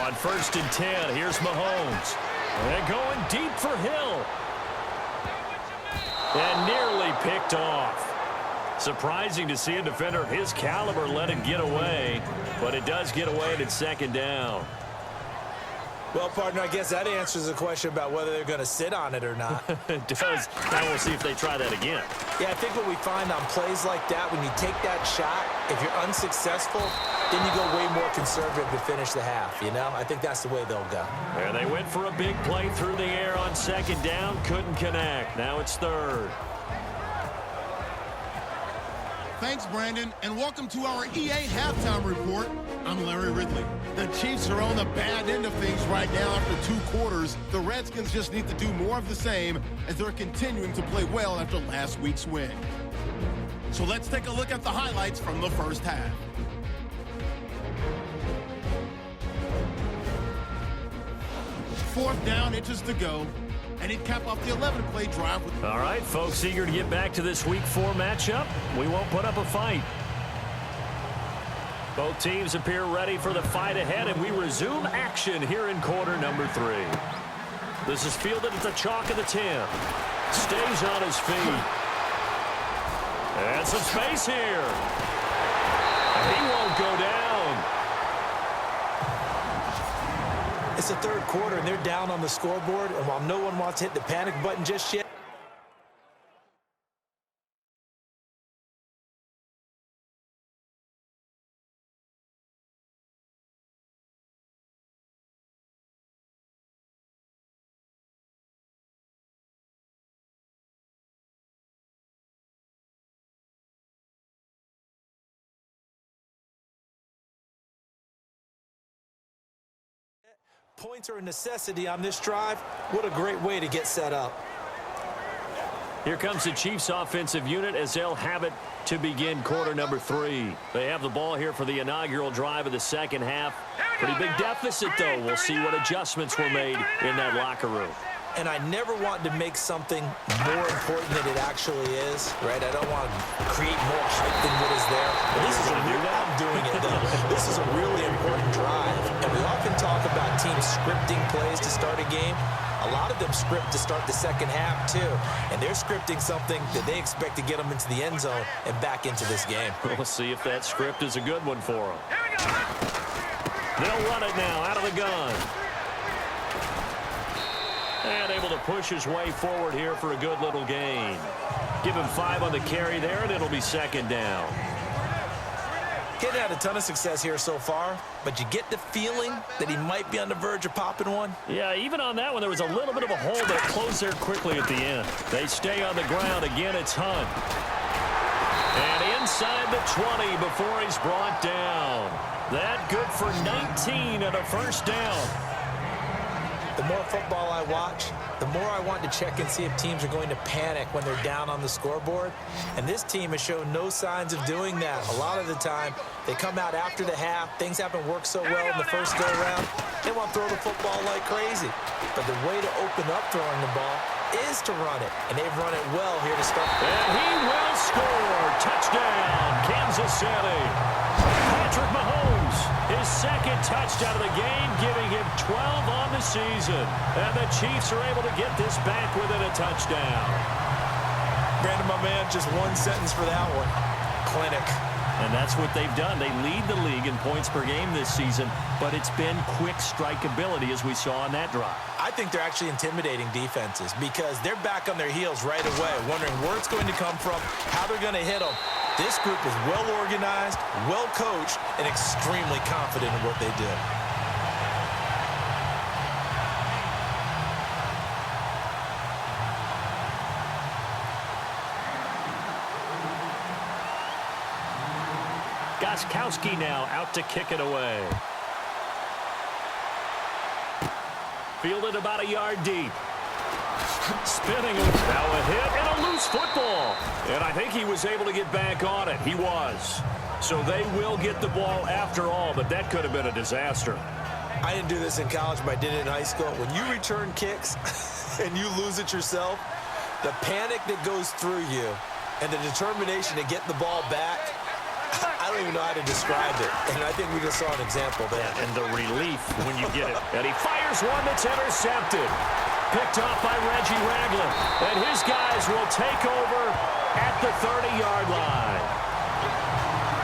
On 1st and 10, here's Mahomes. And going deep for Hill. And nearly picked off. Surprising to see a defender of his caliber let it get away, but it does get away and it's 2nd down. Well, partner, I guess that answers the question about whether they're going to sit on it or not. It does. Now we'll see if they try that again. Yeah, I think what we find on plays like that, when you take that shot, if you're unsuccessful, then you go way more conservative to finish the half, you know? I think that's the way they'll go. There they went for a big play through the air on 2nd down. Couldn't connect. Now it's 3rd. Thanks, Brandon, and welcome to our EA Halftime Report. I'm Larry Ridley. The Chiefs are on the bad end of things right now after 2 quarters. The Redskins just need to do more of the same as they're continuing to play well after last week's win. So let's take a look at the highlights from the first half. Fourth down, inches to go. And he'd cap off the 11-play drive. All right, folks, eager to get back to this Week 4 matchup. We won't put up a fight. Both teams appear ready for the fight ahead, and we resume action here in quarter number 3. This is fielded at the chalk of the 10. Stays on his feet. And some space here. And he won't go down. It's the 3rd quarter, and they're down on the scoreboard, and while no one wants to hit the panic button just yet, points are a necessity on this drive. What a great way to get set up. Here comes the Chiefs offensive unit as they'll have it to begin quarter number 3. They have the ball here for the inaugural drive of the 2nd half. Pretty big deficit, though. We'll see what adjustments were made in that locker room. And I never want to make something more important than it actually is, right? I don't want to create more hype than what is there. But this is I'm doing it, though. This is a really important drive. And we often talk about teams scripting plays to start a game. A lot of them script to start the 2nd half, too. And they're scripting something that they expect to get them into the end zone and back into this game. We'll see if that script is a good one for them. They'll run it now out of the gun. And able to push his way forward here for a good little gain. Give him 5 on the carry there, and it'll be 2nd down. Getting had a ton of success here so far, but you get the feeling that he might be on the verge of popping one. Yeah, even on that one, there was a little bit of a hole, but it closed there quickly at the end. They stay on the ground. Again, it's Hunt. And inside the 20 before he's brought down. That good for 19 and a 1st down. The more football I watch, the more I want to check and see if teams are going to panic when they're down on the scoreboard. And this team has shown no signs of doing that. A lot of the time, they come out after the half. Things haven't worked so well in the first go-around. They want to throw the football like crazy. But the way to open up throwing the ball is to run it. And they've run it well here to start. And he will score. Touchdown, Kansas City. Patrick Mahomes, his 2nd touchdown of the game, giving him 12 on the season. And the Chiefs are able to get this back within a touchdown. Brandon, my man, just one sentence for that one. Clinic. And that's what they've done. They lead the league in points per game this season, but it's been quick strike ability as we saw on that drive. I think they're actually intimidating defenses because they're back on their heels right away, wondering where it's going to come from, how they're going to hit them. This group is well organized, well coached, and extremely confident in what they do. Gostkowski now out to kick it away. Fielded about a yard deep. Spinning, now a hit and a loose football. And I think he was able to get back on it. He was. So they will get the ball after all, but that could have been a disaster. I didn't do this in college, but I did it in high school. When you return kicks and you lose it yourself, the panic that goes through you and the determination to get the ball back, I don't even know how to describe it. And I think we just saw an example there. And the relief when you get it. And he fires one that's intercepted. Picked off by Reggie Ragland. And his guys will take over at the 30-yard line.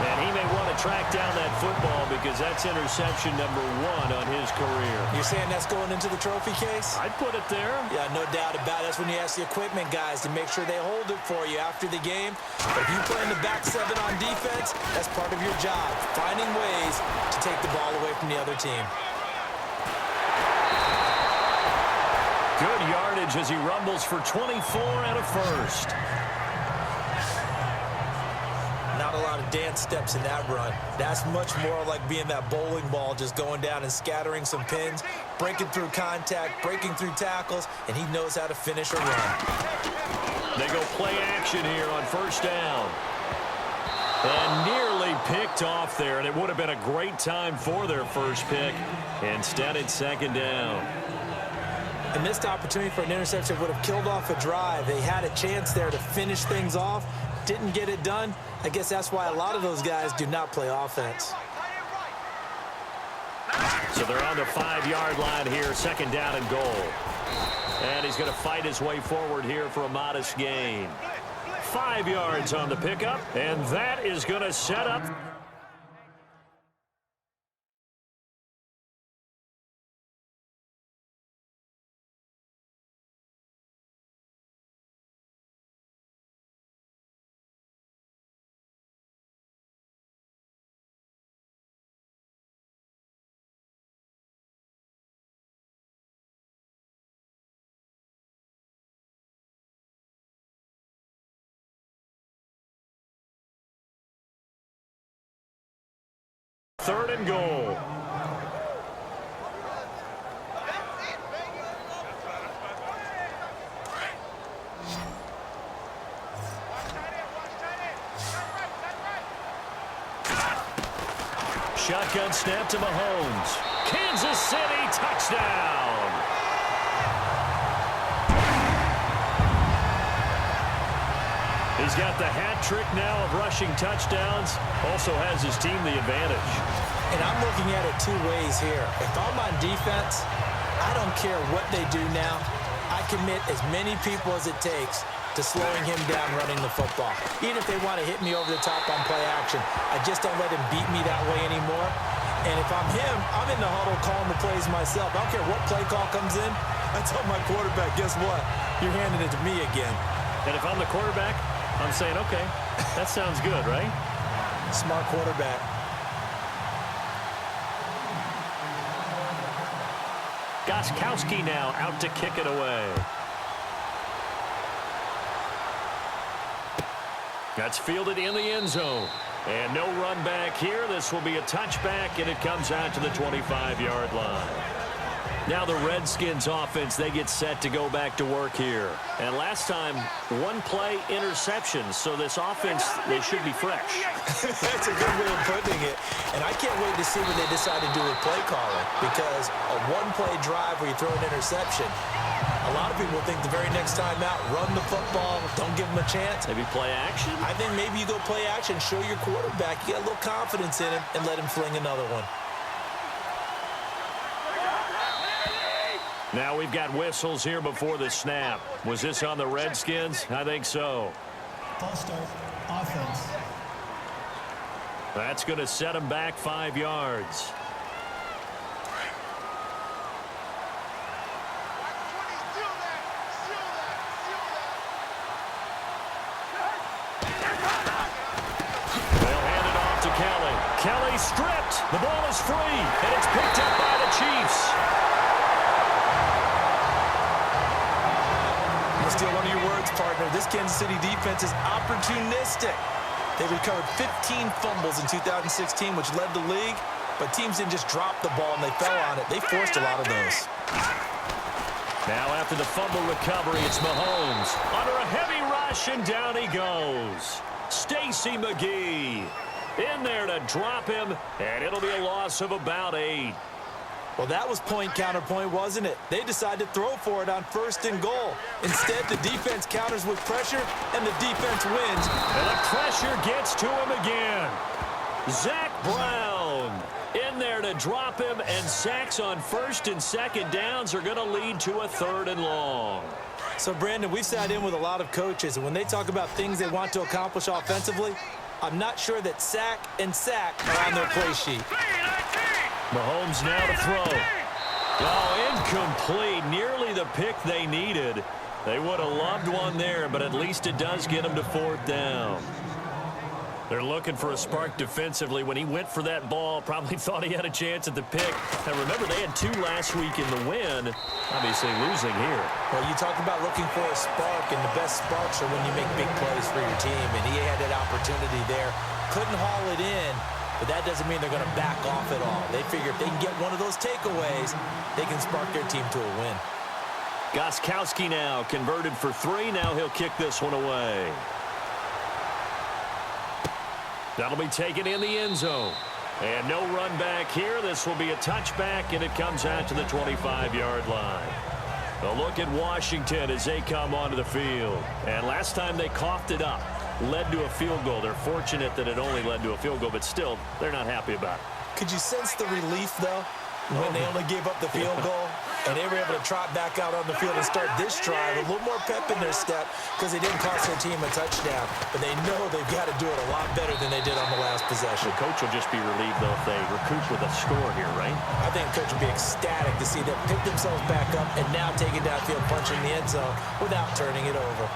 And he may want to track down that football because that's interception number 1 on his career. You're saying that's going into the trophy case? I'd put it there. Yeah, no doubt about it. That's when you ask the equipment guys to make sure they hold it for you after the game. But if you play in the back 7 on defense, that's part of your job, finding ways to take the ball away from the other team. Good yardage as he rumbles for 24 and a first. Not a lot of dance steps in that run. That's much more like being that bowling ball, just going down and scattering some pins, breaking through contact, breaking through tackles, and he knows how to finish a run. They go play action here on first down. And nearly picked off there, and it would have been a great time for their first pick. Instead, it's second down. A missed opportunity for an interception would have killed off a drive. They had a chance there to finish things off, didn't get it done. I guess that's why a lot of those guys do not play offense. So they're on the 5-yard line here, second down and goal. And he's going to fight his way forward here for a modest gain. 5 yards on the pickup, and that is going to set up. Third and goal. Shotgun snap to Mahomes. Kansas City touchdown. He's got the hat trick now of rushing touchdowns. Also has his team the advantage. And I'm looking at it 2 ways here. If I'm on defense, I don't care what they do now. I commit as many people as it takes to slowing him down running the football. Even if they want to hit me over the top on play action, I just don't let him beat me that way anymore. And if I'm him, I'm in the huddle calling the plays myself. I don't care what play call comes in. I tell my quarterback, guess what? You're handing it to me again. And if I'm the quarterback, I'm saying, okay, that sounds good, right? Smart quarterback. Gostkowski now out to kick it away. That's fielded in the end zone. And no run back here. This will be a touchback, and it comes out to the 25-yard line. Now the Redskins offense, they get set to go back to work here. And last time, 1-play interception. So this offense, they should be fresh. That's a good way of putting it. And I can't wait to see what they decide to do with play calling. Because a 1-play drive where you throw an interception, a lot of people think the very next time out, run the football, don't give them a chance. Maybe play action? I think maybe you go play action, show your quarterback you got a little confidence in him, and let him fling another one. Now we've got whistles here before the snap. Was this on the Redskins? I think so. False start, offense. That's going to set them back 5 yards. They'll hand it off to Kelly. Kelly stripped. The ball is free, and it's picked up by the Chiefs. Steal one of your words, partner. This Kansas City defense is opportunistic. They recovered 15 fumbles in 2016, which led the league, but teams didn't just drop the ball and they fell on it. They forced a lot of those. Now after the fumble recovery, it's Mahomes. Under a heavy rush, and down he goes. Stacy McGee in there to drop him, and it'll be a loss of about 8. Well, that was point counterpoint, wasn't it? They decided to throw for it on 1st and goal. Instead, the defense counters with pressure, and the defense wins. And the pressure gets to him again. Zach Brown in there to drop him, and sacks on 1st and 2nd downs are going to lead to a 3rd and long. So, Brandon, we've sat in with a lot of coaches, and when they talk about things they want to accomplish offensively, I'm not sure that sack and sack are on their play sheet. Mahomes now to throw. Oh, incomplete. Nearly the pick they needed. They would have loved one there, but at least it does get them to 4th down. They're looking for a spark defensively. When he went for that ball, probably thought he had a chance at the pick. And remember, they had 2 last week in the win. Obviously losing here. Well, you talk about looking for a spark, and the best sparks are when you make big plays for your team. And he had that opportunity there. Couldn't haul it in, but that doesn't mean they're going to back off at all. They figure if they can get one of those takeaways, they can spark their team to a win. Gostkowski now converted for 3. Now he'll kick this one away. That'll be taken in the end zone. And no run back here. This will be a touchback, and it comes out to the 25-yard line. A look at Washington as they come onto the field. And last time they coughed it up, led to a field goal. They're fortunate that it only led to a field goal, but still, they're not happy about it. Could you sense the relief, though, when they only gave up the field goal? And they were able to trot back out on the field and start this drive with a little more pep in their step because they didn't cost their team a touchdown. But they know they've got to do it a lot better than they did on the last possession. The coach will just be relieved, though, if they recoup with a score here, right? I think the coach will be ecstatic to see them pick themselves back up and now take it downfield, punching the end zone without turning it over.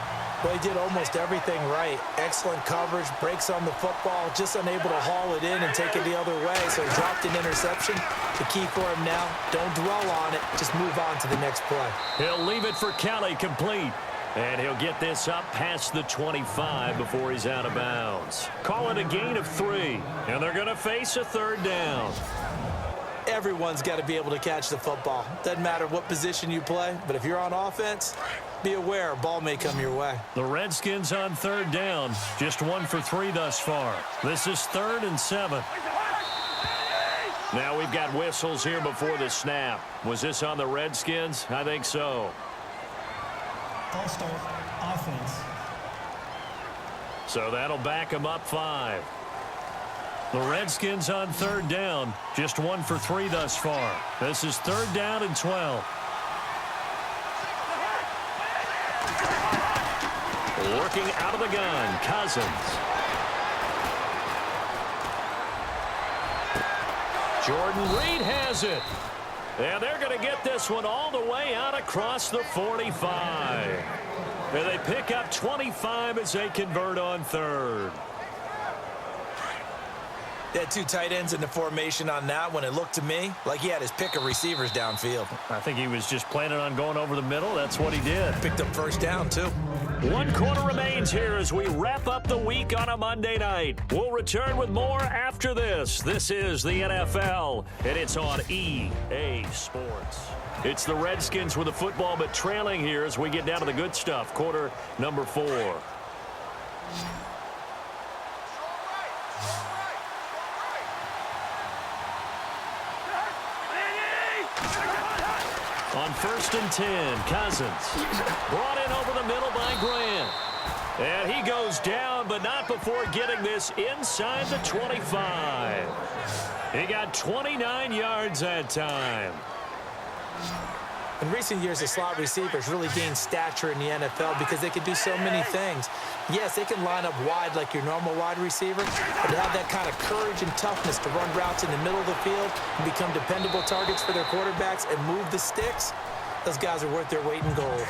Well, he did almost everything right. Excellent coverage, breaks on the football, just unable to haul it in and take it the other way. So he dropped an interception. The key for him now, don't dwell on it. Just move on to the next play. He'll leave it for Kelly complete. And he'll get this up past the 25 before he's out of bounds. Call it a gain of 3. And they're going to face a 3rd down. Everyone's got to be able to catch the football. Doesn't matter what position you play, but if you're on offense, be aware a ball may come your way. The Redskins on 3rd down. Just 1 for 3 thus far. This is 3rd and 7. Now we've got whistles here before the snap. Was this on the Redskins? I think so. False start, offense. So that'll back them up 5. The Redskins on 3rd down. Just 1 for 3 thus far. This is 3rd down and 12. Working out of the gun, Cousins. Jordan Reed has it. And they're going to get this one all the way out across the 45. And they pick up 25 as they convert on 3rd. They had 2 tight ends in the formation on that one. It looked to me like he had his pick of receivers downfield. I think he was just planning on going over the middle. That's what he did. Picked up 1st down, too. 1 quarter remains here as we wrap up the week on a Monday night. We'll return with more after this. This is the NFL, and it's on EA Sports. It's the Redskins with the football, but trailing here as we get down to the good stuff. Quarter number 4. On 1st and 10, Cousins. Brought in over the middle by Grant. And he goes down, but not before getting this inside the 25. He got 29 yards that time. In recent years, the slot receivers really gained stature in the NFL because they can do so many things. Yes, they can line up wide like your normal wide receiver, but to have that kind of courage and toughness to run routes in the middle of the field and become dependable targets for their quarterbacks and move the sticks, those guys are worth their weight in gold.